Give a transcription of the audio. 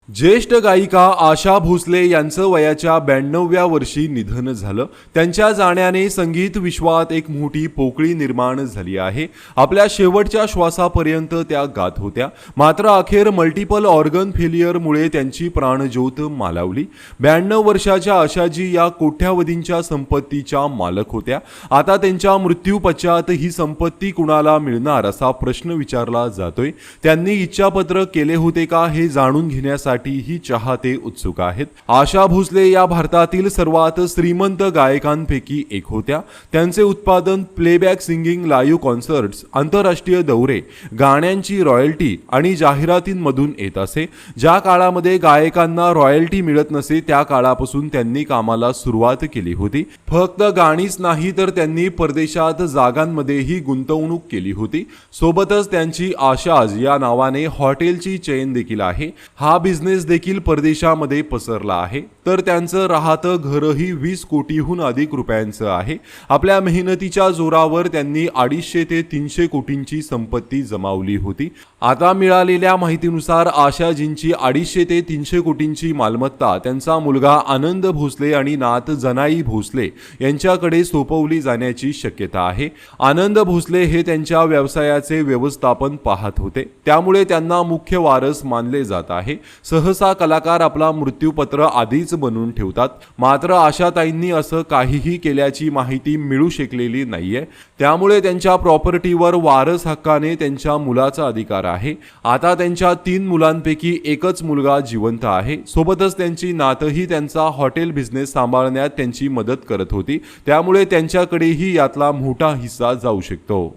ज्येष्ठ गायिका आशा भोसले यांचं वयाच्या 92व्या वर्षी निधन झालं। त्यांच्या जाण्याने संगीत विश्वात एक मोठी पोकळी निर्माण झाली आहे। आपल्या शेवटच्या श्वासापर्यंत त्या गात होत्या, मात्र अखेर मल्टिपल ऑर्गन फेलियरमुळे त्यांची प्राणज्योत मालवली। 92 वर्षाच्या आशाजी या कोट्यावधींच्या संपत्तीच्या मालक होत्या। आता त्यांच्या मृत्यूपश्चात ही संपत्ती कुणाला मिळणार असा प्रश्न विचारला जातोय। त्यांनी इच्छापत्र केले होते का हे जाणून घेण्यासाठी ही चाहते उत्सुक आहेत। आशा भोसले या भारतातील सर्वात श्रीमंत गायकांपैकी एक होत्या। त्यांचे उत्पादन, प्लेबॅक सिंगिंग, लाईव्ह कॉन्सर्ट्स, आंतरराष्ट्रीय दौरे, गाण्यांची रॉयल्टी आणि जाहिरातींमधून येत असे। ज्या काळामध्ये गायकांना रॉयल्टी मिळत नसे त्या काळापासून त्यांनी कामाला सुरुवात केली होती। फक्त गाणीच नाही तर त्यांनी परदेशात जागांमध्येही गुंतवणूक केली होती। सोबतच त्यांची आशाज या नावाने हॉटेलची चेन देखील आहे। हा बिझनेस देखील परदेशामध्ये पसरला आहे। तर त्यांचं राहतं घरही 20 कोटीहून अधिक रुपयांचं आहे। आपल्या मेहनतीच्या जोरावर त्यांनी 250 ते 300 कोटींची संपत्ती जमावली होती। आता मिळालेल्या माहितीनुसार आशाजींची 250 ते 300 कोटींची मालमत्ता त्यांचा मुलगा आनंद भोसले आणि नात जनाई भोसले यांच्याकडे सोपवली जाण्याची शक्यता आहे। आनंद भोसले हे त्यांच्या व्यवसायाचे व्यवस्थापन पाहत होते, त्यामुळे त्यांना मुख्य वारस मानले जात आहे। सहसा कलाकार आपला मृत्यूपत्र आधीच बनवून ठेवतात, मात्र आशाताईंनी असं काहीही केल्याची माहिती मिळू शकलेली नाहीये। त्यामुळे त्यांच्या प्रॉपर्टीवर वारस हक्काने त्यांच्या मुलाचा अधिकार आहे। आता त्यांच्या 3 मुलांपैकी एकच मुलगा जिवंत आहे। सोबतच त्यांची नातही त्यांचा हॉटेल बिझनेस सांभाळण्यात त्यांची मदत करत होती, त्यामुळे त्यांच्याकडेही यातला मोठा हिस्सा जाऊ शकतो।